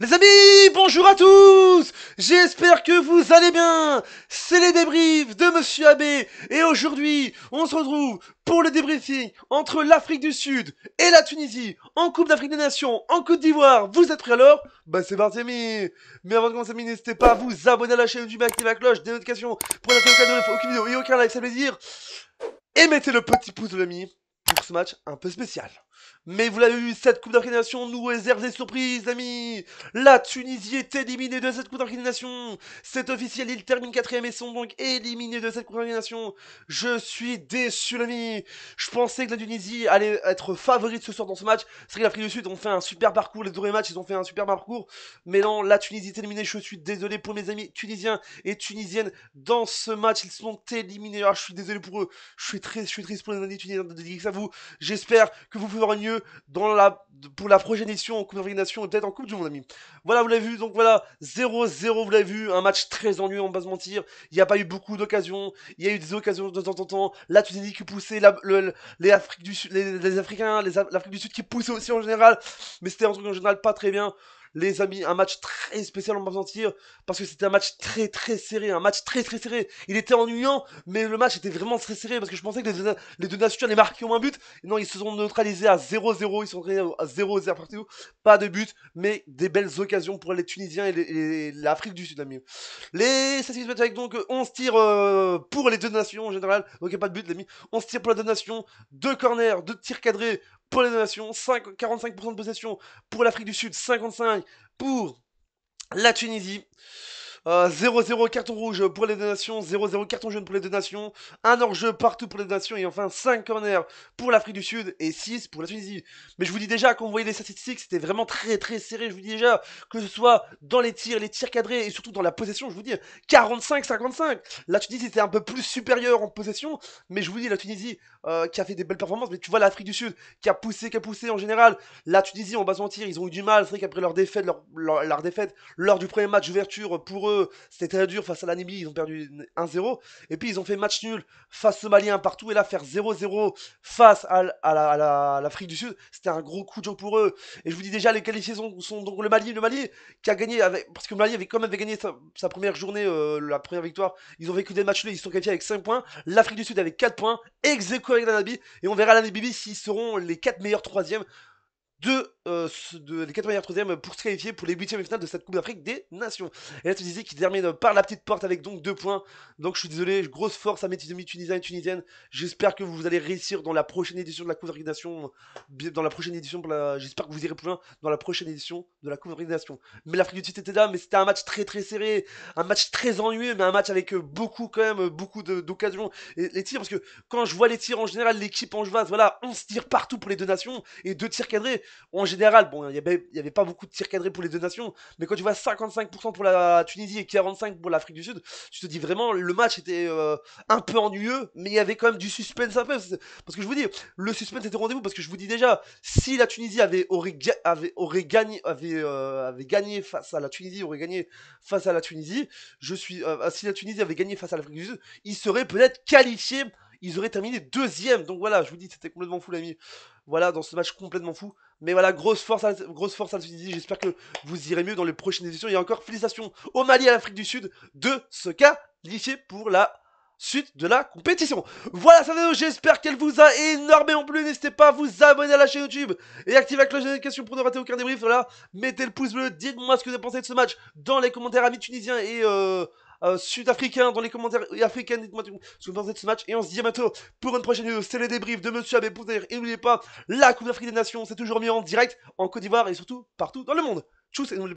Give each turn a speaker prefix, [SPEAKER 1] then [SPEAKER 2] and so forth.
[SPEAKER 1] Les amis, bonjour à tous. J'espère que vous allez bien. C'est les débriefs de Monsieur Abbé. Et aujourd'hui, on se retrouve pour le débriefing entre l'Afrique du Sud et la Tunisie en Coupe d'Afrique des Nations, en Côte d'Ivoire. Vous êtes prêts alors? Bah c'est parti amis. Mais avant de commencer, n'hésitez pas à vous abonner à la chaîne YouTube, activer la cloche des notifications pour n'attendre aucune vidéo et aucun like, ça veut dire. Et mettez le petit pouce de l'ami pour ce match un peu spécial. Mais vous l'avez vu, cette Coupe d'Afrique des Nations nous réserve des surprises, amis. La Tunisie est éliminée de cette Coupe d'Afrique des Nations. C'est officiel, ils terminent quatrième et sont donc éliminés de cette Coupe d'Afrique des Nations. Je suis déçu, l'ami. Je pensais que la Tunisie allait être favorite ce soir dans ce match. C'est vrai que l'Afrique du Sud ont fait un super parcours, les deux premiers matchs, ils ont fait un super parcours. Mais non, la Tunisie est éliminée. Je suis désolé pour mes amis tunisiens et tunisiennes. Dans ce match, ils sont éliminés. Ah, je suis désolé pour eux. Je suis triste pour les amis tunisiens de dédier ça à vous. J'espère que vous ferez mieux pour la prochaine édition en Coupe d'Afrique des Nations et peut-être en Coupe du Monde, amis. Voilà, vous l'avez vu, donc voilà, 0-0, vous l'avez vu, un match très ennuyeux, on va pas se mentir. Il n'y a pas eu beaucoup d'occasions, il y a eu des occasions de temps en temps. La Tunisie qui poussait, les Afriques du Sud, les Africains, l'Afrique du Sud qui poussait aussi en général, mais c'était un truc en général pas très bien. Les amis, un match très spécial, on va pas se mentir, parce que c'était un match très serré, un match très serré. Il était ennuyant, mais le match était vraiment très serré, parce que je pensais que les deux nations allaient marquer au moins un but. Non, ils se sont neutralisés à 0-0, ils sont rentrés à 0-0 partout. Pas de but, mais des belles occasions pour les Tunisiens et l'Afrique du Sud, amis. Les ça se met avec donc 11 tirs pour les deux nations en général, donc il n'y a pas de but, les amis. 11 tirs pour les deux nations, 2 corners, 2 tirs cadrés pour les deux nations, 45% de possession pour l'Afrique du Sud, 55 pour la Tunisie. 0-0 carton rouge pour les deux nations, 0-0 carton jaune pour les deux nations, un hors-jeu partout pour les deux nations et enfin 5 corners pour l'Afrique du Sud et 6 pour la Tunisie. Mais je vous dis déjà, quand vous voyez les statistiques, c'était vraiment très serré. Je vous dis déjà, que ce soit dans les tirs cadrés et surtout dans la possession, je vous dis 45-55. La Tunisie était un peu plus supérieure en possession, mais je vous dis, la Tunisie qui a fait des belles performances, mais tu vois l'Afrique du Sud qui a poussé en général. La Tunisie, on va se mentir, ils ont eu du mal. C'est vrai qu'après leur défaite, leur défaite lors du premier match d'ouverture pour eux, c'était très dur face à la Namibie, ils ont perdu 1-0. Et puis ils ont fait match nul face aux Maliens partout. Et là, faire 0-0 face à l'Afrique du Sud, c'était un gros coup de jeu pour eux. Et je vous dis déjà, les qualifiés sont donc le Mali qui a gagné, parce que le Mali avait quand même gagné sa première journée, la première victoire. Ils ont vécu des matchs nuls, ils se sont qualifiés avec 5 points. L'Afrique du Sud avec 4 points, ex aequo avec la Namibie. Et on verra la Namibie s'ils seront les 4 meilleurs troisièmes les 4 meilleurs troisièmes pour se qualifier pour les huitièmes de finale de cette Coupe d'Afrique des Nations. Et là, tu disais qu'il termine par la petite porte avec donc 2 points. Donc je suis désolé, grosse force à mes petits amis tunisiens et tunisiennes. J'espère que vous allez réussir dans la prochaine édition de la Coupe d'Afrique des Nations. Dans la prochaine édition, j'espère que vous irez plus loin dans la prochaine édition de la Coupe d'Afrique des Nations. Mais l'Afrique du Sud était là, mais c'était un match très serré, un match très ennuyeux, mais un match avec beaucoup quand même, beaucoup d'occasions. Et les tirs, parce que quand je vois les tirs en général, l'équipe en angevase, voilà, 11 tirs partout pour les deux nations et 2 tirs cadrés. En général, bon, y avait pas beaucoup de tirs cadrés pour les deux nations, mais quand tu vois 55% pour la Tunisie et 45% pour l'Afrique du Sud, tu te dis vraiment, le match était un peu ennuyeux, mais il y avait quand même du suspense un peu. Parce que je vous dis, le suspense était au rendez-vous, parce que je vous dis déjà, si la Tunisie avait gagné face à la Tunisie, aurait gagné face à la Tunisie, si la Tunisie avait gagné face à l'Afrique du Sud, ils seraient peut-être qualifiés, ils auraient terminé deuxième. Donc voilà, je vous dis, c'était complètement fou, l'ami. Voilà, dans ce match complètement fou. Mais voilà, grosse force à la Tunisie. J'espère que vous irez mieux dans les prochaines éditions. Et encore félicitations au Mali et à l'Afrique du Sud de se qualifier pour la suite de la compétition. Voilà cette vidéo, j'espère qu'elle vous a énormément plu. N'hésitez pas à vous abonner à la chaîne YouTube et activer la cloche de notification pour ne rater aucun débrief. Voilà, mettez le pouce bleu, dites-moi ce que vous avez pensé de ce match dans les commentaires, amis tunisiens et sud-africains, dans les commentaires et africains. Dites-moi ce que vous pensez de ce match. Et on se dit à bientôt pour une prochaine vidéo. C'est les débriefs de Monsieur Abbé Pouzer. Et n'oubliez pas, la Coupe d'Afrique des Nations, c'est toujours mieux en direct en Côte d'Ivoire et surtout partout dans le monde. Tchuss et n'oubliez pas.